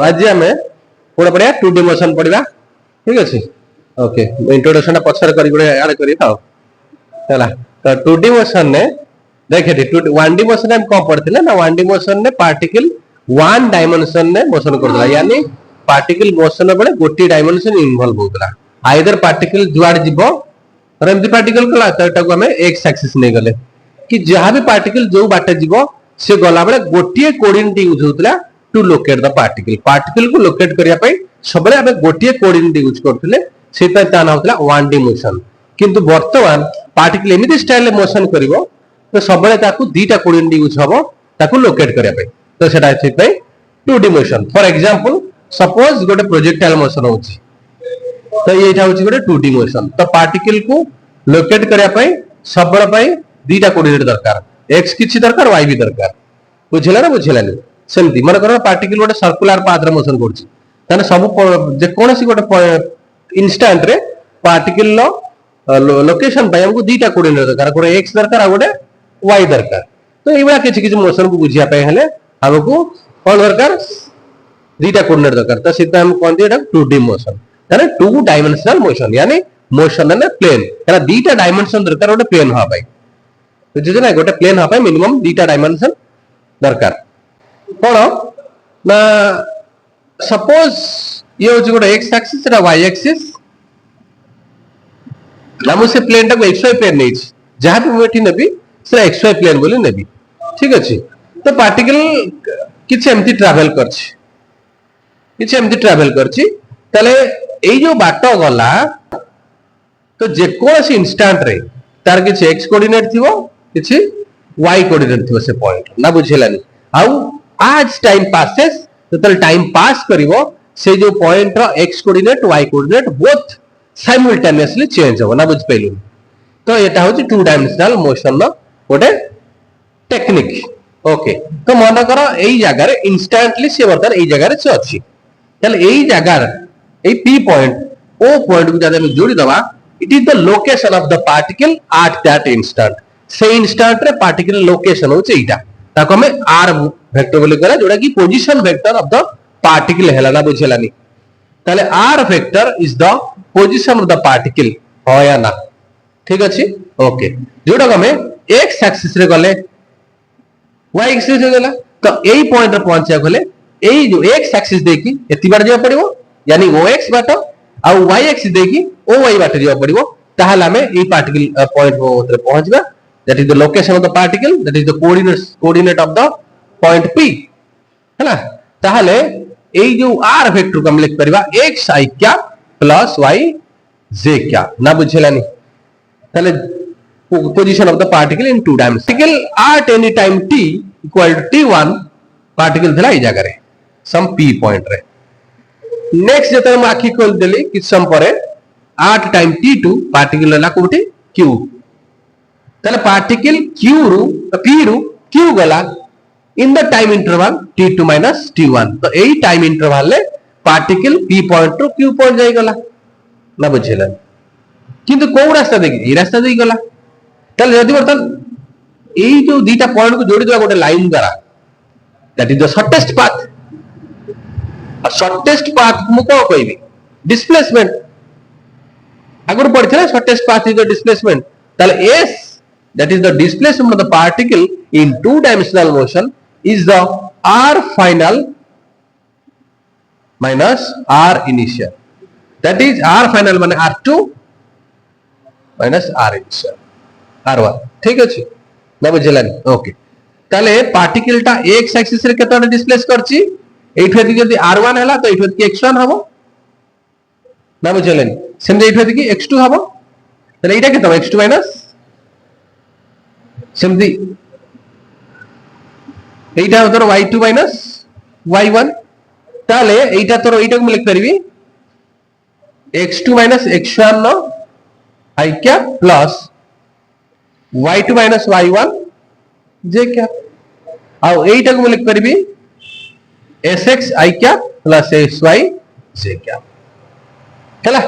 आज आम कौन पढ़िया 2D मोशन पढ़ा ठीक अच्छे ओके इंट्रोडक्शन पछर कर तो 2D मोशन ने देखे 1D मोशन में कौन पढ़ते ना 1D मोशन ने पार्टिकल 1 डायमेंशन ने मोशन करता यानी पार्टिकल मोशन बेले गोटे डायमेंशन इन्वॉल्व होता आइदर पार्टिकल जुआड़ जीव और एमती पार्टिकल कला तो आम एक्स एक्सिस नहीं गले कि जहाँ भी पार्टिकल जो बाटे जीव से गला बेले गोटे कोऑर्डिनेट यूज होता टू लोकेट द पार्टिकल को लोकेट करने सब गोटे कोऑर्डिनेट यूज करते से ना होता 1D मोशन किंतु वर्तमान पार्टिकल एमती स्टाइल मोशन कर तो सब दीटा कोऑर्डिनेट यूज हम ताकू लोकेट करने तो सेटा 2D motion for example suppose गोटे प्रोजेक्टाइल मोशन हो तो ये गोटे 2D मोशन तो पार्टिकल को लोकेट करने सब दीटा कोऑर्डिनेट दरकार एक्स किछि दरकार वाई भी दरकार बुझिला ना बुझिलानी सेमती मन कर पार्टिकल गोटे सर्कुलर पाथ रे मोशन करछि ताने सब जे कोनसी गोटे इंस्टेंट रे पार्टिकल लो लोकेशन पे हमको दीटा कोऑर्डिनेट दरकार गोटे एक्स दरकार आ गोटे वाई दरकार तो एबा किछि किछि मोशन को बुझिया पे हेले हमको कोन दरकार दीटा कोऑर्डिनेट दरकार तो सिद्ध हम कोन दिया 2D मोशन ताने 2 डायमेंशनल मोशन यानी मोशन ने प्लेन यानी दीटा डायमेंशन दरकार गोटे प्लेन हा पाई बुझिछ ना गोटे प्लेन हा पाई मिनिमम दीटा डायमेंशन दरकार कोन ना सपोज ये हो गोटे x axis iota y axis ना मुझे प्लेन टा को एक्स वाई प्लेन नहीं जहां भी मुझे नेबी से एक्स वाई प्लेन बोली नेबी ठीक अछि तो पार्टिकल किछ एमती ट्रैवल करछि किछ एमती ट्रैवल करछि तले एई जो बाटो गला तो जे कोनसी इंस्टेंट रे तार किछ एक्स कोऑर्डिनेट थिवो किछ वाई कोऑर्डिनेट थिवो से पॉइंट ना बुझिलानी आउ आज टाइम पासेस तो टाइम पास करिवो से जो पॉइंट रो x coordinate y coordinate both simultaneously change हो ना बुझ पैलु तो एटा होची 2 डायमेंशनल मोशन नो गोटे टेक्निक ओके तो मन कर एई जगह रे इंस्टेंटली से वर्तन एई जगह रे से अछि चल एई जगह रे एई पी पॉइंट ओ पॉइंट को जदे हम जोड़ी दवा it is the location of the particle at that instant से इंस्टेंट रे पार्टिकल लोकेशन होची एटा ताको हमें आर वेक्टर बोली करा जोड़ा कि position vector of the particle हैला ना बुझेलानी ताले R vector is the position of the particle हो या ना ठीक अछि ओके जोड़ा हमें एक्स एक्सिस रे गले वाई एक्सिस रे गला तो एई पॉइंट रे पहुंचा गले एई जो एक्स एक्सिस देखि एति बार जे पड़िबो यानी ओ एक्स बाटो आ वाई एक्सिस देखि ओ वाई बाटो जे पड़िबो ताहाला हमें एई पार्टिकल पॉइंट को पहुंचबा that is the location of the particle that is the coordinate of the point p है ना ताहले एई जो r वेक्टर को हम लिख परबा x i क्या प्लस y j क्या ना बुझेलानी ताहले position of the particle in 2 dimensions particle at any time t equal to t1 particle थला ई जगह रे some p point रे नेक्स्ट जते हम आखी खोल देली किछ सम परे at time t2 particle ला कोठी q ताले पार्टिकल q रु p रु q गला in the time interval t2 minus t1 तो एई टाइम इंटरवल ले पार्टिकल p पॉइंट रु q पॉइंट जाई गला ना बुझिला किंतु को रास्ता देखि ई रास्ता देई गला ताले यदि बर्तन एई जो दीटा पॉइंट को जोड़ी दवा गोटे लाइन द्वारा that is the shortest path आ शॉर्टेस्ट पाथ मु को कहबी डिस्प्लेसमेंट अगर पढ़थिला shortest path is the displacement ताले s that is the displacement of the particle in 2 dimensional motion is the r final minus r initial that is r final माने r2 minus r initial r1 ठीक अछि ना बुझलानी okay ताले particle टा x axis रे केतोटा displace करछि एठे दिके यदि r1 हला तो एठे दिके x1 हबो ना बुझलानी सेम एठे दिके x2 हबो ताले एटा केतो x2 minus सेमती एटा तोर y2 माइनस y1 ताले एटा तोर एटा को लिख परबी x2 माइनस x1 नो i क्या plus y2 minus y1 j क्या आ एटा को लिख परबी sx i क्या प्लस sy j क्या हला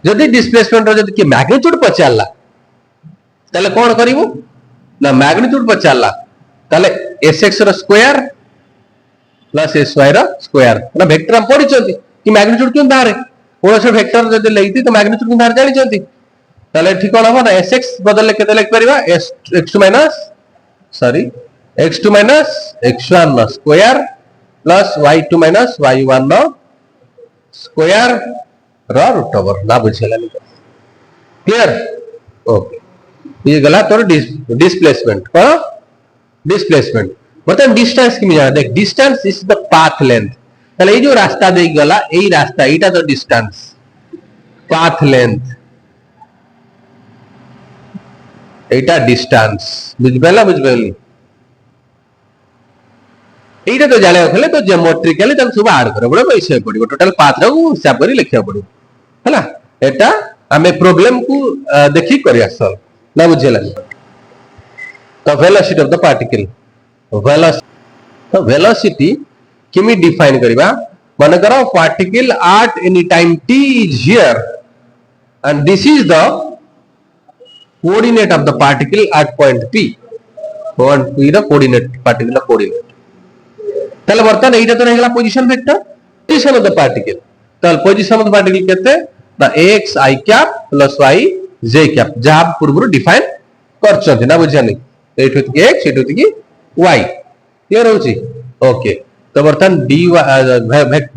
जदी डिस्प्लेसमेंट रो जदी के मैग्नीट्यूड पचारला ताले कोन करिवो ना मैग्नीट्यूड पचारला ताले sx रो square plus S Y square ना वेक्टर हम पढ़ी कि मैग्नीट्यूड क्यों बाहर कौन से वेक्टर जब लेती तो मैग्नीट्यूड क्यों बाहर जानी ताले ठीक कौन हम ना एस एक्स बदल के लिख परिबा S X two minus sorry X two minus X one square plus Y two minus Y one square root over ना बुझेलानी क्लियर ओके ये गला तोर डिस्प्लेसमेंट कौन डिस्प्लेसमेंट बर्तमान डिस्टेंस की जाना देख distance is the path length ताले ये जो रास्ता दे गला एई रास्ता एटा तो डिस्टेंस पाथ लेंथ एटा डिस्टेंस बुझबेला बुझबेली एटा तो जाने खले तो ज्योमेट्रिकली तक सब ऐड करे बड़े पैसे पड़िबो टोटल पाथ रो हिसाब करी लिखिया पड़िबो हला एटा हमें प्रॉब्लम को देखि करिया सॉल्व ना बुझेला तो velocity of the particle velocity किमी डिफाइन करिबा मन करो particle at any time t is here and this is the coordinate of the particle at point p the coordinate particular coordinate তাহলে বর্তমান এইটা তো হইলা position vector position of the particle তাহলে পজিশন অফ দ্য পার্টিকল কেতে না x i cap plus y j cap যা পূর্বরু define করছନ୍ତି না বুঝানি এইটো থেকে x এইটো থেকে y क्लियर होची ओके तो बर्तन dy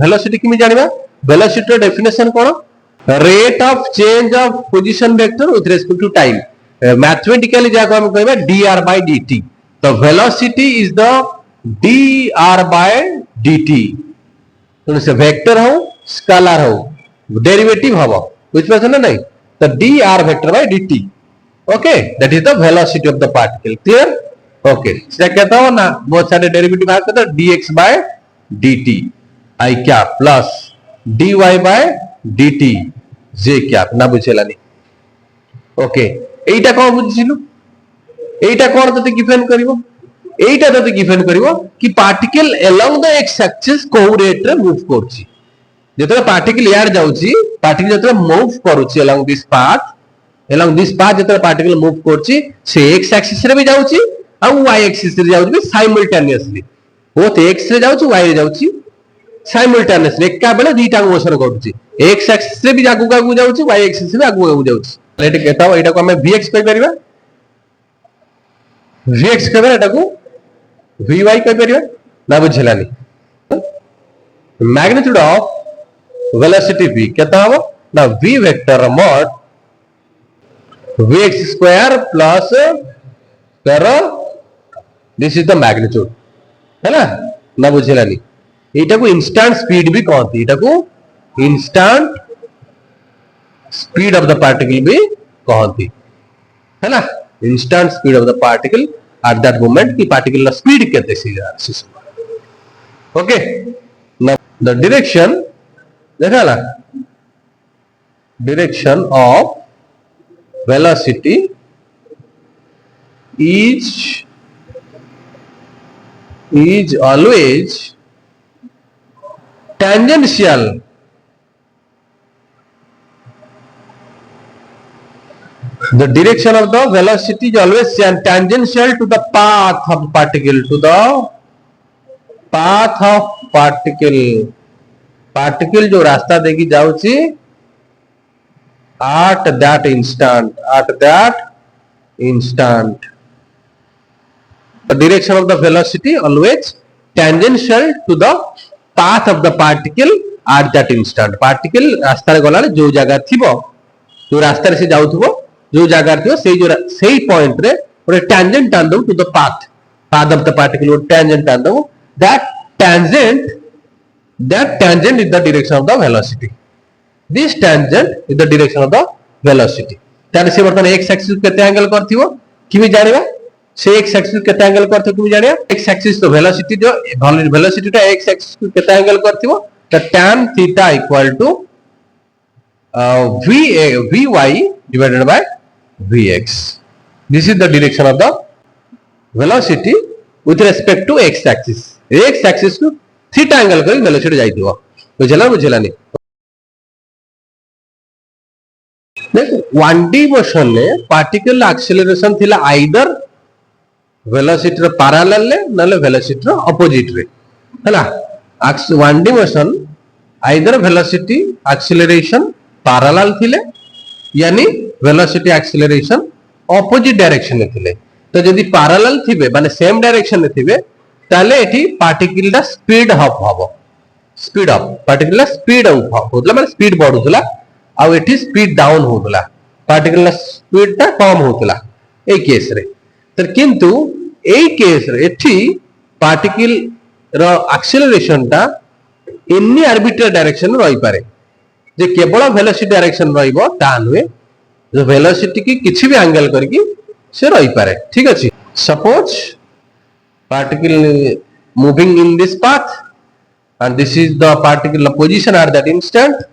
वेलोसिटी किमी जानिबा वेलोसिटी रो डेफिनेशन कोन rate of change of position vector with respect to time mathematically जा को हम कहबा dr by dt तो velocity is the dr by dt तो से वेक्टर हो स्केलर हो डेरिवेटिव हबो बुझ पाछन ना नहीं तो dr vector by dt okay that is the velocity of the particle clear okay क्या कहता हो ना बहुत सारे डेरिवेटिव आ कहता dx by dt i cap plus dy by dt j cap ना बुझेलानी ओके एटा कोन बुझिलु एटा कोन तते गिवन करिवो एटा तते गिवन करिवो कि particle along the X axis को रेट रे मूव करछि जेतले पार्टिकल यार जाउछि पार्टिकल जेतले मूव करूछि अलोंग दिस पाथ जेतले पार्टिकल मूव करछि से एक्स एक्सिस रे भी जाउछि आ y एक्सिस रे जाउछि साइमल्टेनियसली बोथ x रे जाउछि y रे जाउछि साइमल्टेनियसली एका बेले दुईटा मोशन करूछि x एक्सिस रे भी आगु आगु जाउछि y एक्सिस रे आगु आगु जाउछि एटा कहता हो एटा को हमें vx कहि परिबा vx कहबे एटा को vy कहि परिबा ना बुझलानी मैग्नीट्यूड ऑफ वेलोसिटी v कहता हो ना v vector mod vx square plus करो दिस इज द मैग्नीट्यूड है ना बुझेलानी एटा को इंस्टेंट स्पीड भी कहती एटा को instant speed of the particle भी कहती है ना instant speed of the particle at that moment की पार्टिकल ला स्पीड कहते से ओके नाउ द डायरेक्शन देखा ना direction of velocity is always tangential the direction of the velocity is always tangential to the path of particle particle जो रास्ता देगी जाउची at that instant the direction of the velocity always tangential to the path of the particle at that instant particle रास्ता रे गला जो जगह थिबो जो रास्ता रे से जाउथबो जो जगह थिबो सेही पॉइंट रे ओरे tangent टान दो to the path of the particle or tangent टान दो that tangent is the direction of the velocity this tangent is the direction of the velocity ताने से बर्तन x एक्सिस केते एंगल करथिबो किबी जानिबा से x एक्सिस केते एंगल करथे किबी जानिया x एक्सिस तो वेलोसिटी जो वेलोसिटी टा x एक्सिस केते एंगल करथिबो त tan theta equal to vy divided by vx this is the direction of the velocity with respect to x axis को थीटा एंगल करी वेलोसिटी जाइथिबो बुझलानी देखो 1D मोशन में पार्टिकल एक्सेलरेशन थिला either velocity रो parallel ले नले velocity रो opposite ray हला one D motion either velocity acceleration parallel थिले यानी वेलोसिटी एक्सीलरेशन ऑपोजिट डायरेक्शन में थिले तो जदि पैरेलल थिबे माने सेम डायरेक्शन में थिबे ताले एठी पार्टिकल दा स्पीड अप हबो speed up particle speed up होतला माने स्पीड बढ़ुतला आ एठी स्पीड डाउन होतला पार्टिकल स्पीड ता कम होतला ए केस रे तर किंतु ए केस रे एठी पार्टिकल रो एक्सीलरेशन ता एनी आर्बिट्ररी डायरेक्शन रही पारे जे केवल वेलोसिटी डायरेक्शन रहिबो ता नुए जो वेलोसिटी की किछि भी एंगल करके से रही पारे ठीक अछि suppose particle moving in this path and this is the particle position at that instant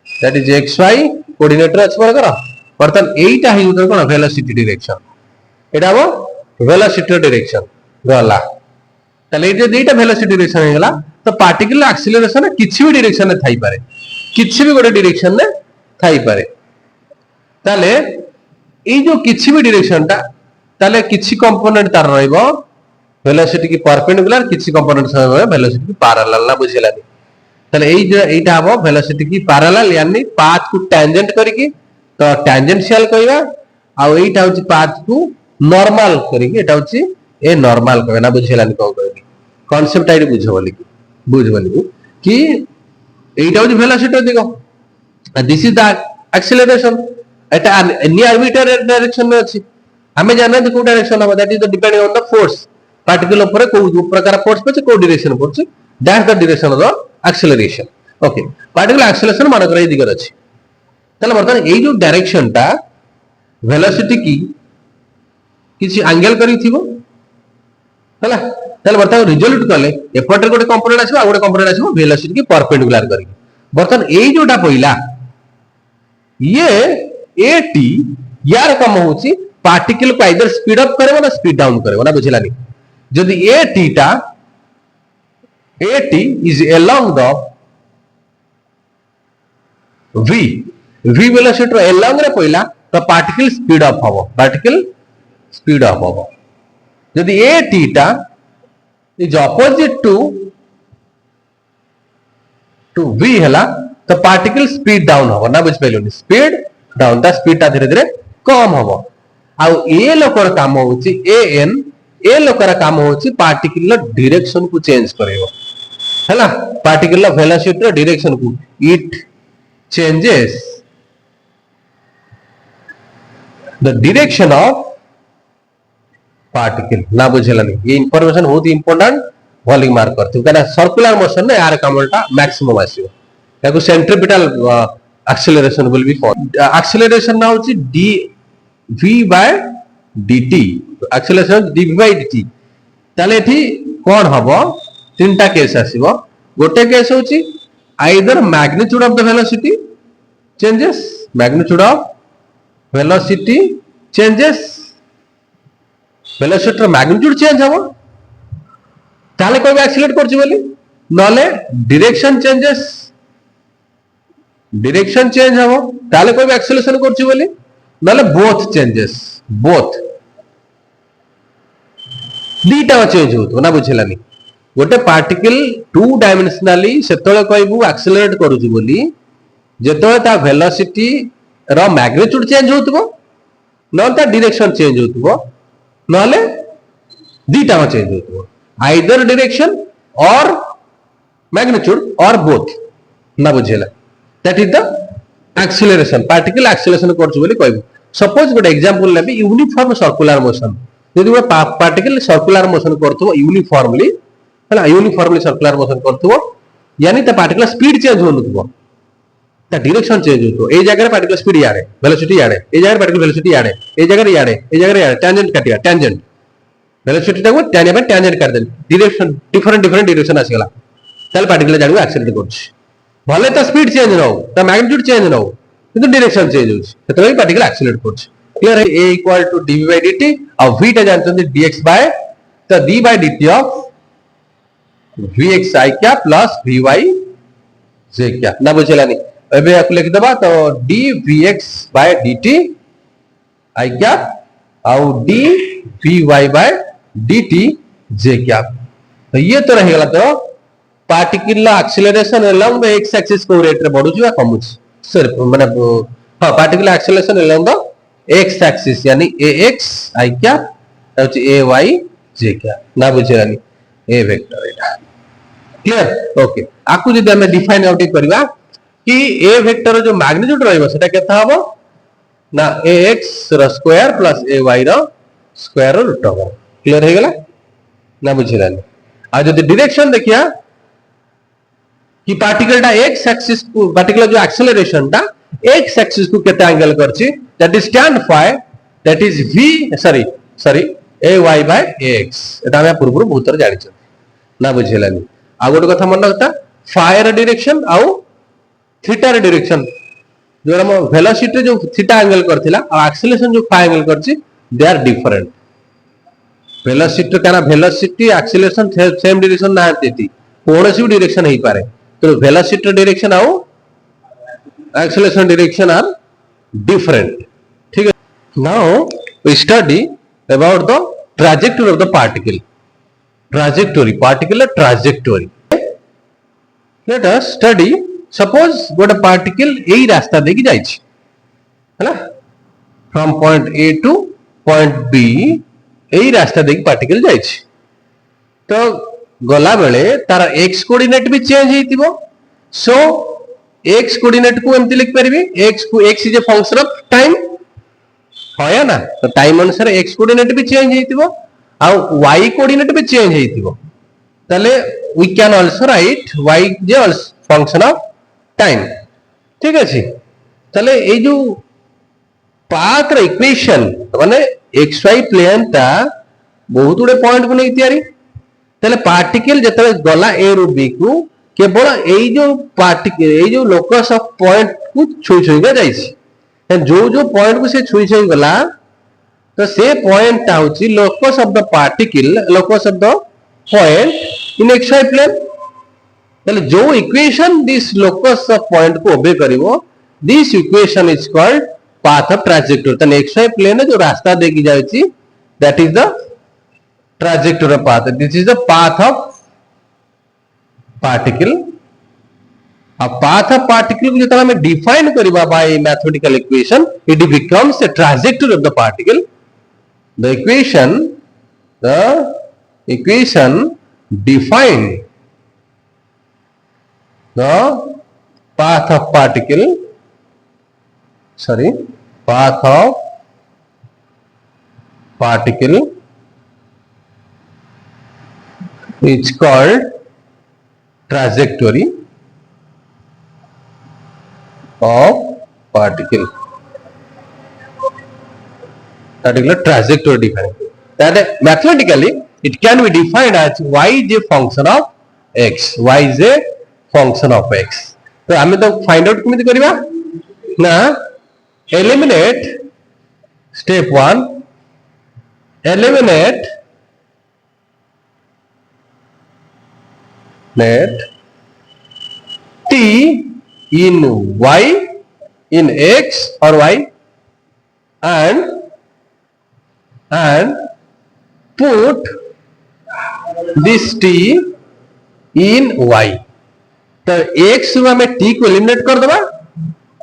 that is xy coordinate रे अछि करा बर्तन एटा ही उधर कोन वेलोसिटी डायरेक्शन एटा वो वेलोसिटी डायरेक्शन गला तले जे दुईटा वेलोसिटी डायरेक्शन हे गला तो पार्टिकल एक्सीलरेशन किछि भी डायरेक्शन में थाई पारे किछि भी गोटे डायरेक्शन में थाई पारे ताले ए जो किछि भी डायरेक्शन ता ताले किछि कंपोनेंट तार रहइबो वेलोसिटी की परपेंडिकुलर किछि कंपोनेंट समय वेलोसिटी की पैरेलल ना बुझिलानी ताले ए जो एटा हबो वेलोसिटी की पैरेलल यानी पाथ को टेंजेंट करिकि तो टेंजेंशियल कहबा आ एटा होची पाथ को नॉर्मल करिकि एटा होची ए नॉर्मल कहबा ना बुझिलानी को कहबी कांसेप्ट आइडी बुझबोली कि एटा होची वेलोसिटी देखो this is the acceleration Etah any arbitrary direction में अछि हमें जाना है को डायरेक्शन हबो that is depending on the force particle ऊपर को प्रकार फोर्स पे को direction force that the direction of the acceleration okay particle acceleration मान कर दिगर अछि तले बर्तन ए जो डायरेक्शन ता वेलोसिटी की किछि एंगल करी थिबो हला तले बर्तन रिजल्ट कले एपटर गोटे कंपोनेंट आछो आ गोटे कंपोनेंट आछो वेलोसिटी की परपेंडिकुलर करी बर्तन ए जोटा पहिला ये एटी यार कम होची पार्टिकल को आइदर स्पीड अप करे ना स्पीड डाउन करे ना बुझिलानी जदि A theta A T is along the v v velocity along रे पहिला तो पार्टिकल स्पीड अप हबो जदि A theta is opposite to v हला तो पार्टिकल स्पीड डाउन हबो ना बुझ पैलोनी स्पीड डाउन ता स्पीड ता धीरे धीरे कम हबो आ ए लोकर काम होची ए लोकर काम होची पार्टिकल डायरेक्शन को चेंज करेबो हैला पार्टिकल वेलोसिटी डायरेक्शन को it changes the direction of particle ना बुझेलानी ये इंफॉर्मेशन बहुत इंपोर्टेंट भली मार्क करथि काना सर्कुलर मोशन ने यार कामलटा मैक्सिमम आसीबो याको centripetal acceleration will be form acceleration ना होची d v by dt acceleration dv by dt ताले एठी कोन हबो तीनटा केस आसीबो गोटे केस होची either magnitude of the velocity changes magnitude of velocity changes velocity magnitude change हबो ताले कोइ एक्सीलरेट करछि बोली नले डायरेक्शन चेंज हबो ताले कोइ एक्सीलरेशन करछि बोली नले बोथ चेंजेस बोथ दीटा चेंज होतो ना बुझिलानी गोटे पार्टिकल टू डायमेंशनली सेतले कहबू एक्सीलरेट करूची बोली जेतले ता वेलोसिटी रो मैग्नीट्यूड चेंज होतबो न ता डायरेक्शन चेंज होतबो नले दीटा चेंज होतबो either direction or magnitude or both ना बुझिला that is the acceleration particle acceleration करछु बोली कहबू सपोज गोटे एग्जांपल लेबी यूनिफॉर्म सर्कुलर मोशन यदि गोटे पार्टिकल सर्कुलर मोशन करथबो यूनिफॉर्मली हला यूनिफॉर्मली सर्कुलर मोशन करथबो यानी ता पार्टिकल स्पीड चेंज होनथबो ता डायरेक्शन चेंज होतो ए जगह पार्टिकल स्पीड याडे वेलोसिटी याडे ए जगह पार्टिकल वेलोसिटी याडे ए जगह याडे ए जगह याडे टेंजेंट काटिया टेंजेंट वेलोसिटी टाको टेंजेंट कर देन डायरेक्शन डिफरेंट डायरेक्शन आसीगला ताल पार्टिकल जाडू एक्सीलरेट करछि भले ता स्पीड चेंज न हो ता मैग्नीट्यूड चेंज न हो किंतु डायरेक्शन चेंज होछि सेतले पार्टिकल एक्सीलरेट करछि क्लियर है a equal to dv by dt और v टा जानते dx by तो d by dt of vx i क्या प्लस vy j क्या ना बुझेलानी एबे आप लिख दबा तो dvx by dt i क्या और dvy by dt j क्या तो ये तो रहेगा तो particle acceleration along the X axis को रेट रे बढ़ुची या कमुची सॉरी माने हां particle acceleration along the X axis यानी ए एक्स आई क्या ए वाई जे क्या ना बुझेलानी ए वेक्टर एटा क्लियर ओके आकु जदि हमें डिफाइन आउट करबा कि ए वेक्टर जो मैग्नीट्यूड रहइबो सेटा केता हबो ना ए एक्स रो स्क्वायर प्लस ए वाई रो स्क्वायर रूट हबो क्लियर हे गेला ना बुझेलानी आ जदि डायरेक्शन देखिया कि पार्टिकल टा एक्स एक्सिस को पार्टिकल जो एक्सेलरेशन टा एक्स एक्सिस को केते एंगल करछि that is tan phi that is v sorry a y by a x एटा हम पूर्व बहुत जानि छ ना बुझेलानी आ गोटे कथा मन रखता फायर डायरेक्शन आउ थीटा रे डायरेक्शन जो हम वेलोसिटी जो थीटा एंगल करथिला आ एक्सेलरेशन जो फाई एंगल करछि दे आर डिफरेंट वेलोसिटी काना वेलोसिटी एक्सेलरेशन सेम डायरेक्शन ना देती कोनोसी डायरेक्शन ही पारे तो वेलोसिटी डायरेक्शन आउ एक्सेलरेशन डायरेक्शन आर डिफरेंट ठीक है now we study about the trajectory of the particular trajectory let us study suppose गोटे पार्टिकल एई रास्ता दे की जाइछि हैला from point A to point B एई रास्ता दे की पार्टिकल जाइछि तो गला बेले तार x कोऑर्डिनेट भी चेंज हेतिबो सो x कोऑर्डिनेट को एमति लिख परबी x is a function of time होया ना तो टाइम अनुसार x कोऑर्डिनेट भी चेंज हेतिबो आ y कोऑर्डिनेट भी चेंज हेतिबो तले we can also write y जे फंक्शन ऑफ टाइम ठीक अछि तले ए जो पाथ रे इक्वेशन माने xy प्लेन ता बहुत गुडे पॉइंट को नै तयारी तले पार्टिकल जतले गला a रु b को केवल एई जो पार्टिकल एई जो लोकस ऑफ पॉइंट को छुई छुई के जाइछि जो पॉइंट को से छुई छुई गला तो से पॉइंट ता होची locus of the particle locus of the point in xy plane तले जो equation this locus of point को ओबे करिवो this equation is called path of trajectory तने xy प्लेन जो रास्ता देकी जायछि that is the trajectory path this is the path of particle a path of particle को जतला में डिफाइन करबा by mathematical equation it becomes a trajectory of the particle the equation define the path of particle path of particle is called trajectory of particle particular trajectory defined that mathematically it can be defined as y is a function of x y is a function of x तो हमें तो find out केमिति करबा ना eliminate step 1 eliminate let t in y in x or y and put this t in y तो x में हमें t को एलिमिनेट कर देबा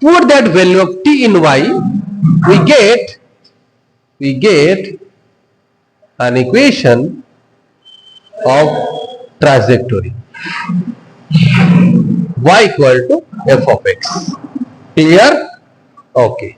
put that value of t in y we get an equation of trajectory y equal to f of x clear okay